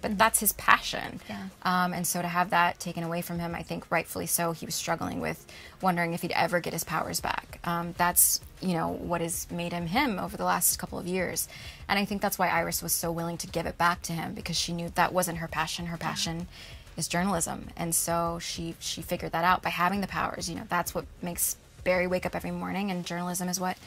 but that's his passion. Yeah. And so to have that taken away from him, I think rightfully so, he was struggling with wondering if he'd ever get his powers back. That's, you know, what has made him him over the last couple of years. And I think that's why Iris was so willing to give it back to him, because she knew that wasn't her passion. Her passion is journalism. And so she figured that out by having the powers. You know, that's what makes Barry wake up every morning, and journalism is what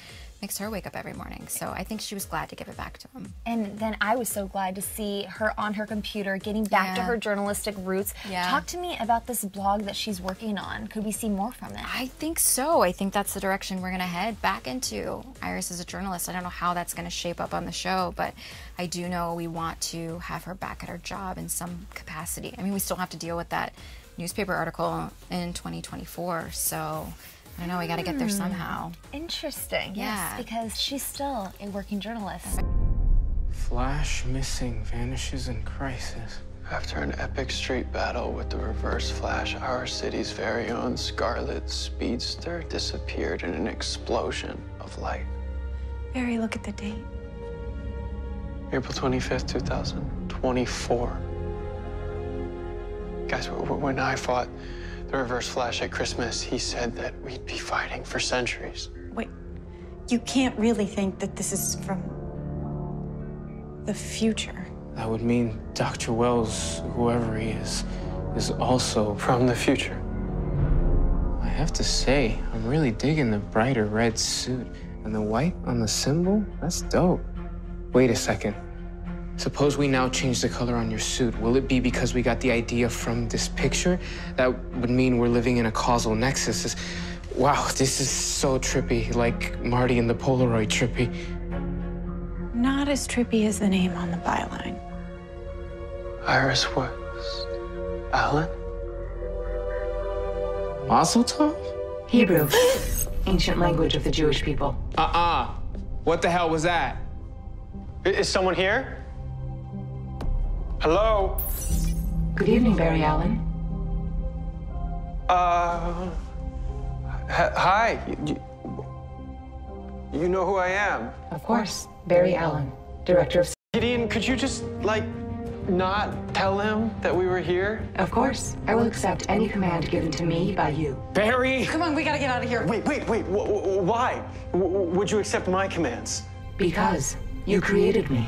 makes her wake up every morning. So I think she was glad to give it back to him. And then I was so glad to see her on her computer getting back to her journalistic roots. Talk to me about this blog that she's working on. Could we see more from it? I think so. I think that's the direction we're going to head back into. Iris is a journalist. I don't know how that's going to shape up on the show, but I do know we want to have her back at her job in some capacity. I mean, we still have to deal with that newspaper article in 2024, so I don't know, we gotta get there somehow. Interesting, yeah. Yes, because she's still a working journalist. Flash missing, vanishes in crisis. After an epic street battle with the Reverse Flash, our city's very own Scarlet Speedster disappeared in an explosion of light. Barry, look at the date. April 25th, 2024. Guys, when I fought the Reverse Flash at Christmas, he said that we'd be fighting for centuries. Wait, you can't really think that this is from the future. That would mean Dr. Wells, whoever he is also From the future. I have to say, I'm really digging the brighter red suit. And the white on the symbol? That's dope. Wait a second. Suppose we now change the color on your suit. Will it be because we got the idea from this picture? That would mean we're living in a causal nexus. Wow, this is so trippy, like Marty and the Polaroid trippy. Not as trippy as the name on the byline. Iris was Alan? Mazel tov? Hebrew, ancient language of the Jewish people. What the hell was that? Is someone here? Hello? Good evening, Barry Allen. Hi. You know who I am? Of course, Barry Allen, director of... Gideon, could you just, like, not tell him that we were here? Of course. I will accept any command given to me by you. Barry! Come on, we gotta get out of here. Wait. Why? Would you accept my commands? Because you created me.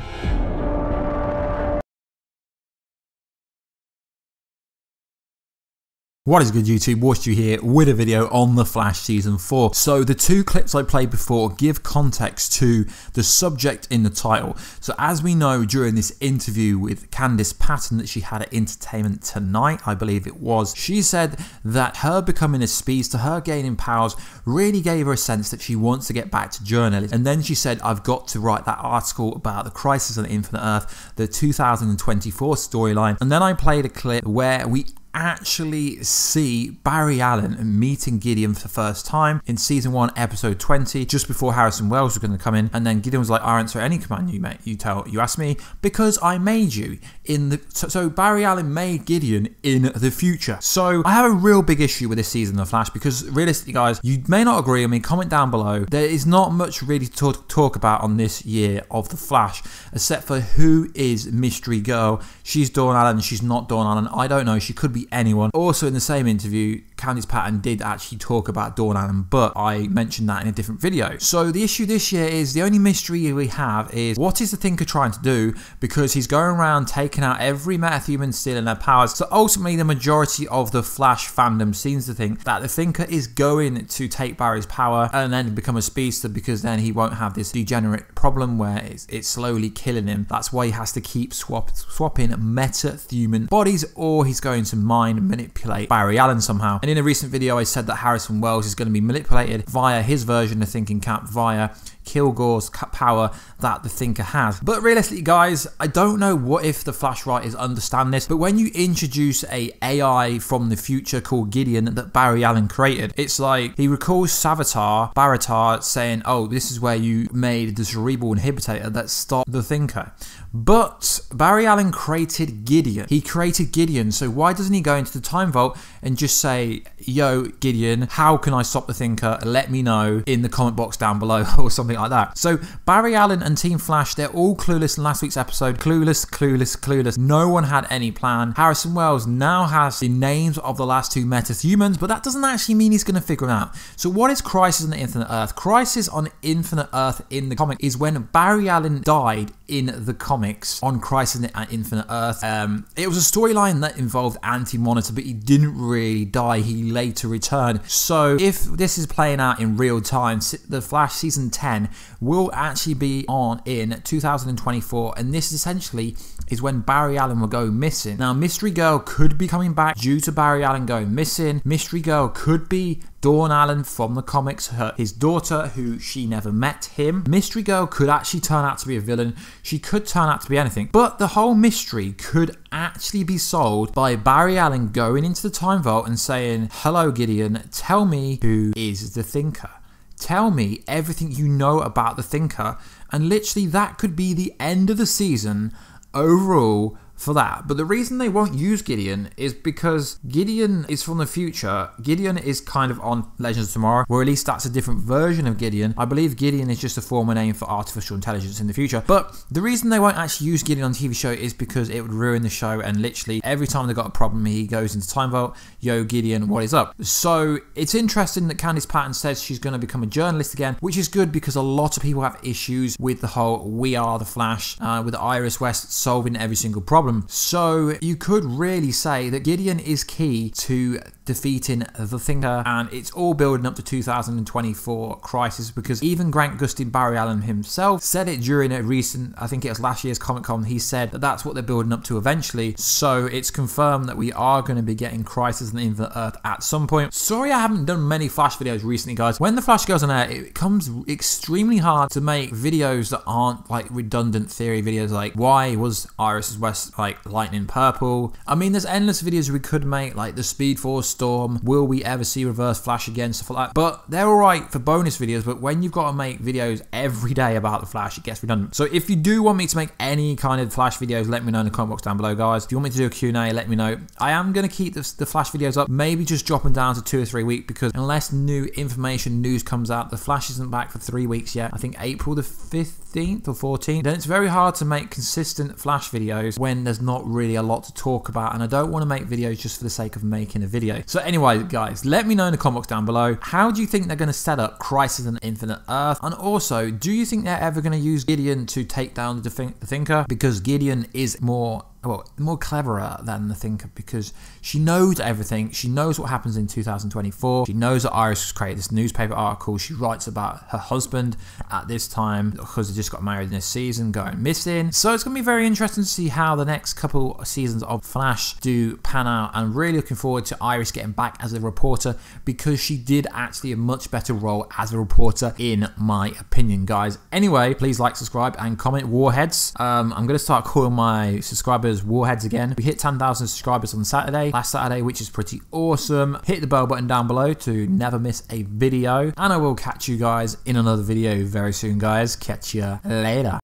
What is good, YouTube? Warstu here with a video on The Flash Season 4. So the two clips I played before give context to the subject in the title. So as we know, during this interview with Candice Patton that she had at Entertainment Tonight, I believe it was, she said that her becoming a speedster, her gaining powers, really gave her a sense that she wants to get back to journalism. And then she said, I've got to write that article about the Crisis on Infinite Earth, the 2024 storyline. And then I played a clip where we actually see Barry Allen meeting Gideon for the first time in season 1 episode 20, just before Harrison Wells was going to come in, and then Gideon was like, I answer any command you ask me because I made you in the... So Barry Allen made Gideon in the future. So I have a real big issue with this season of Flash, because realistically, guys, you may not agree with me, comment down below. There is not much really to talk about on this year of the Flash, except for who is Mystery Girl. She's Dawn Allen, she's not Dawn Allen, I don't know, she could be anyone. Also in the same interview, Candice Patton did actually talk about Dawn Allen, but I mentioned that in a different video. So the issue this year is the only mystery we have is what is the Thinker trying to do, because he's going around taking out every metahuman, stealing their powers. So ultimately the majority of the Flash fandom seems to think that the Thinker is going to take Barry's power and then become a speedster, because then he won't have this degenerate problem where it's slowly killing him. That's why he has to keep swapping metahuman bodies, or he's going to mind manipulate Barry Allen somehow. And in a recent video I said that Harrison Wells is going to be manipulated via his version of Thinking Cap, via Kilgore's power that the Thinker has. But realistically, guys, I don't know what if the Flash writers understand this, but when you introduce a AI from the future called Gideon that Barry Allen created, it's like he recalls Baratar saying, oh, this is where you made the cerebral inhibitor that stopped the Thinker. But Barry Allen created Gideon. He created Gideon, so why doesn't he go into the time vault and just say, yo, Gideon, how can I stop the Thinker? Let me know in the comment box down below, or something something like that. So Barry Allen and Team Flash, they're all clueless in last week's episode. Clueless, clueless, clueless. No one had any plan. Harrison Wells now has the names of the last two Metahumans, but that doesn't actually mean he's going to figure them out. So what is Crisis on Infinite Earth? Crisis on Infinite Earth in the comic is when Barry Allen died in the comics on Crisis on Infinite Earth. It was a storyline that involved Anti-Monitor, but he didn't really die. He later returned. So if this is playing out in real time, the Flash season 10 will actually be on in 2024, and this essentially is when Barry Allen will go missing. Now, Mystery Girl could be coming back due to Barry Allen going missing. Mystery Girl could be Dawn Allen from the comics, his daughter, who she never met him. Mystery Girl could actually turn out to be a villain. She could turn out to be anything. But the whole mystery could actually be solved by Barry Allen going into the Time Vault and saying, "Hello, Gideon, tell me who is the Thinker. Tell me everything you know about the Thinker." And literally that could be the end of the season overall for that. But the reason they won't use Gideon is because Gideon is from the future. Gideon is kind of on Legends of Tomorrow, or at least that's a different version of Gideon. I believe Gideon is just a former name for artificial intelligence in the future. But the reason they won't actually use Gideon on the TV show is because it would ruin the show, and literally every time they've got a problem, he goes into Time Vault, "Yo, Gideon, what is up?" So it's interesting that Candice Patton says she's going to become a journalist again, which is good because a lot of people have issues with the whole "We Are the Flash," with Iris West solving every single problem. So you could really say that Gideon is key to defeating the Thinker, and it's all building up to 2024 Crisis, because even Grant Gustin, Barry Allen himself, said it during a recent, I think it was last year's Comic-Con, he said that that's what they're building up to eventually. So it's confirmed that we are going to be getting Crisis on Infinite Earth at some point. Sorry I haven't done many Flash videos recently, guys. When the Flash goes on air, it becomes extremely hard to make videos that aren't like redundant theory videos, like why was Iris West like lightning purple? I mean, there's endless videos we could make, like the Speed Force Storm, will we ever see Reverse Flash again, stuff like that. But they're alright for bonus videos, but when you've got to make videos every day about the Flash, it gets redundant. So if you do want me to make any kind of Flash videos, let me know in the comment box down below, guys. If you want me to do a Q&A, let me know. I am going to keep the Flash videos up, maybe just dropping down to 2 or 3 weeks, because unless new information, news comes out, the Flash isn't back for 3 weeks yet. I think April the 15th or 14th. Then it's very hard to make consistent Flash videos when there's not really a lot to talk about, and I don't want to make videos just for the sake of making a video. So anyway, guys, let me know in the comment box down below, how do you think they're going to set up Crisis on Infinite Earth? And also, do you think they're ever going to use Gideon to take down the Thinker? Because Gideon is more cleverer than the Thinker, because she knows everything. She knows what happens in 2024. She knows that Iris created this newspaper article. She writes about her husband at this time because they just got married in this season, going missing. So it's going to be very interesting to see how the next couple of seasons of Flash do pan out. I'm really looking forward to Iris getting back as a reporter, because she did actually a much better role as a reporter in my opinion, guys. Anyway, please like, subscribe and comment. Warheads. I'm going to start calling my subscribers Warheads again. We hit 10,000 subscribers on last Saturday, which is pretty awesome. Hit the bell button down below to never miss a video, and I will catch you guys in another video very soon, guys. Catch you later.